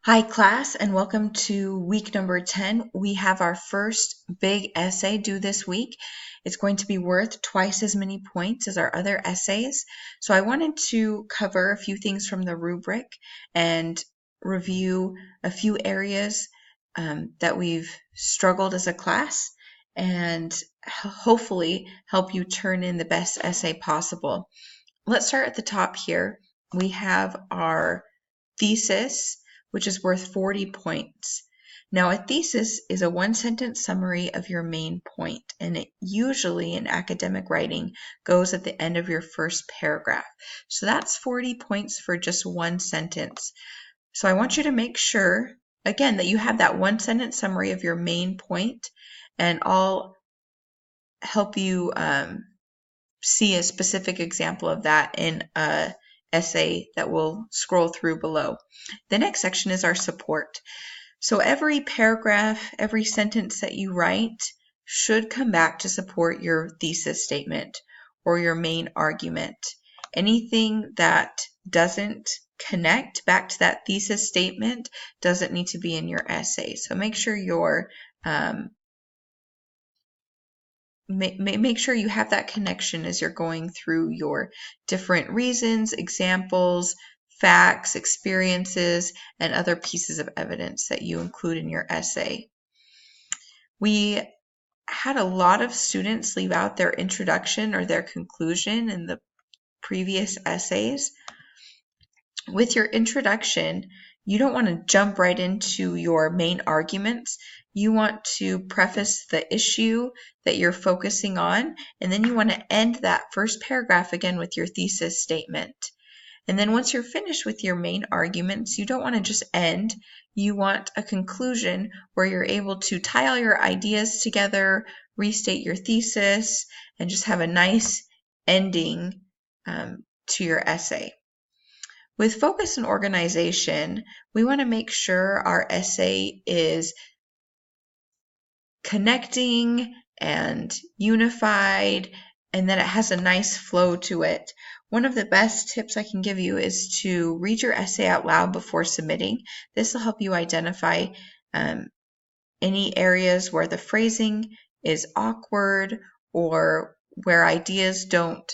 Hi class, and welcome to week number 10. We have our first big essay due this week. It's going to be worth twice as many points as our other essays. So I wanted to cover a few things from the rubric and review a few areas that we've struggled as a class and hopefully help you turn in the best essay possible. Let's start at the top here. We have our thesis, which is worth 40 points. Now, a thesis is a one-sentence summary of your main point, and it usually in academic writing goes at the end of your first paragraph. So that's 40 points for just one sentence. So I want you to make sure, again, that you have that one-sentence summary of your main point, and I'll help you see a specific example of that in a essay that we'll scroll through below. The next section is our support. So every paragraph, every sentence that you write should come back to support your thesis statement or your main argument. Anything that doesn't connect back to that thesis statement doesn't need to be in your essay. So make sure you're make sure you have that connection as you're going through your different reasons, examples, facts, experiences, and other pieces of evidence that you include in your essay. We had a lot of students leave out their introduction or their conclusion in the previous essays. With your introduction, you don't want to jump right into your main arguments. You want to preface the issue that you're focusing on, and then you want to end that first paragraph again with your thesis statement. And then once you're finished with your main arguments, you don't want to just end. You want a conclusion where you're able to tie all your ideas together, restate your thesis, and just have a nice ending to your essay. With focus and organization, we want to make sure our essay is connecting and unified and that it has a nice flow to it. One of the best tips I can give you is to read your essay out loud before submitting. This will help you identify any areas where the phrasing is awkward or where ideas don't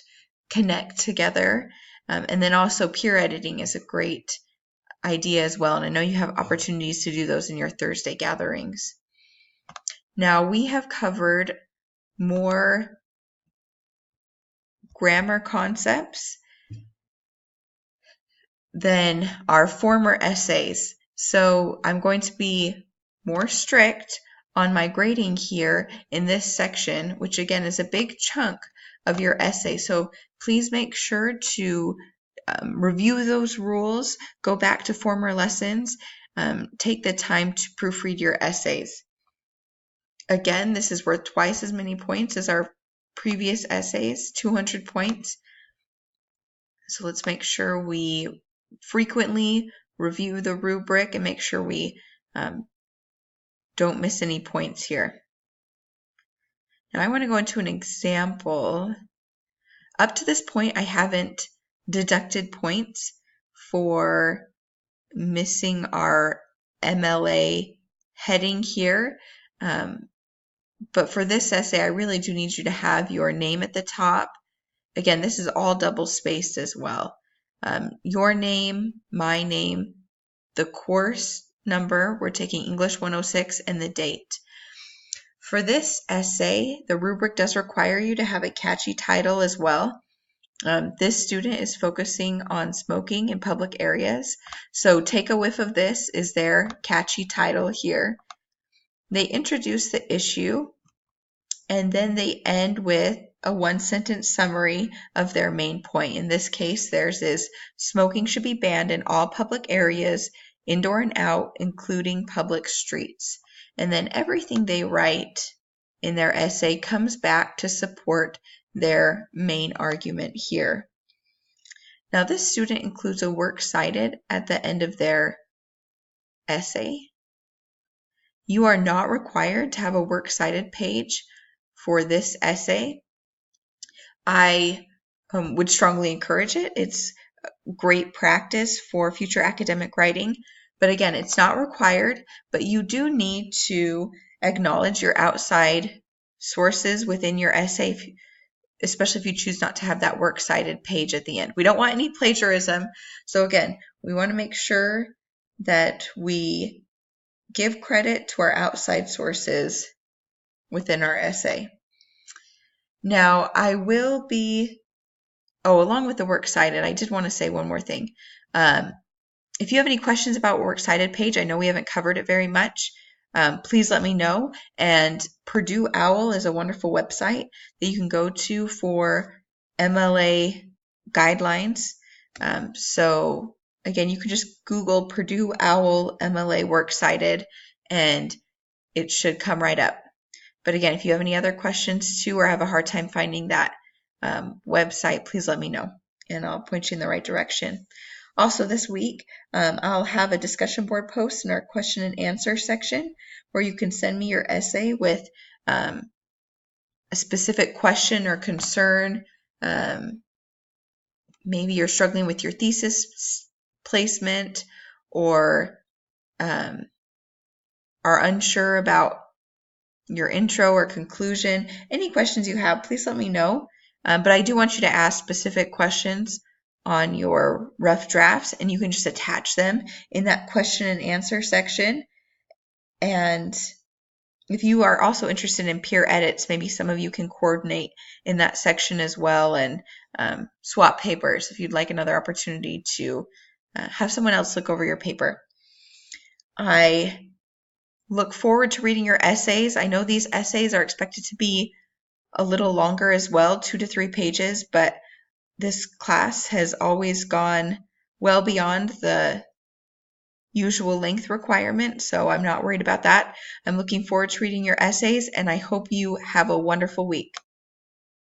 connect together. And then also peer editing is a great idea as well. And I know you have opportunities to do those in your Thursday gatherings. Now we have covered more grammar concepts than our former essays. So I'm going to be more strict on my grading here in this section, which again is a big chunk of your essay. So please make sure to review those rules, go back to former lessons, take the time to proofread your essays. Again, this is worth twice as many points as our previous essays, 200 points. So let's make sure we frequently review the rubric and make sure we don't miss any points here. Now I want to go into an example. Up to this point, I haven't deducted points for missing our MLA heading here. But for this essay, I really do need you to have your name at the top. Again, this is all double spaced as well. Your name, my name, the course number, we're taking English 106, and the date. For this essay, the rubric does require you to have a catchy title as well. This student is focusing on smoking in public areas. So Take a Whiff of This is their catchy title here. They introduce the issue and then they end with a one-sentence summary of their main point. In this case, theirs is smoking should be banned in all public areas, indoor and out, including public streets. And then everything they write in their essay comes back to support their main argument here. Now this student includes a works cited at the end of their essay. You are not required to have a works cited page for this essay. I would strongly encourage it. It's great practice for future academic writing, But again, it's not required, but you do need to acknowledge your outside sources within your essay, especially if you choose not to have that works cited page at the end. We don't want any plagiarism. So again, we want to make sure that we give credit to our outside sources within our essay. Now, I will be, along with the works cited, I did want to say one more thing. If you have any questions about works cited page, I know we haven't covered it very much. Please let me know. And Purdue OWL is a wonderful website that you can go to for MLA guidelines. So again, you can just Google Purdue OWL MLA works cited and it should come right up. But again, if you have any other questions too, or have a hard time finding that website, please let me know and I'll point you in the right direction. Also this week, I'll have a discussion board post in our question and answer section where you can send me your essay with a specific question or concern. Maybe you're struggling with your thesis placement or are unsure about your intro or conclusion. Any questions you have, please let me know. But I do want you to ask specific questions on your rough drafts, and you can just attach them in that question and answer section. And if you are also interested in peer edits, maybe some of you can coordinate in that section as well and swap papers if you'd like another opportunity to have someone else look over your paper. I look forward to reading your essays. I know these essays are expected to be a little longer as well, 2 to 3 pages, but this class has always gone well beyond the usual length requirement, so I'm not worried about that. I'm looking forward to reading your essays, and I hope you have a wonderful week.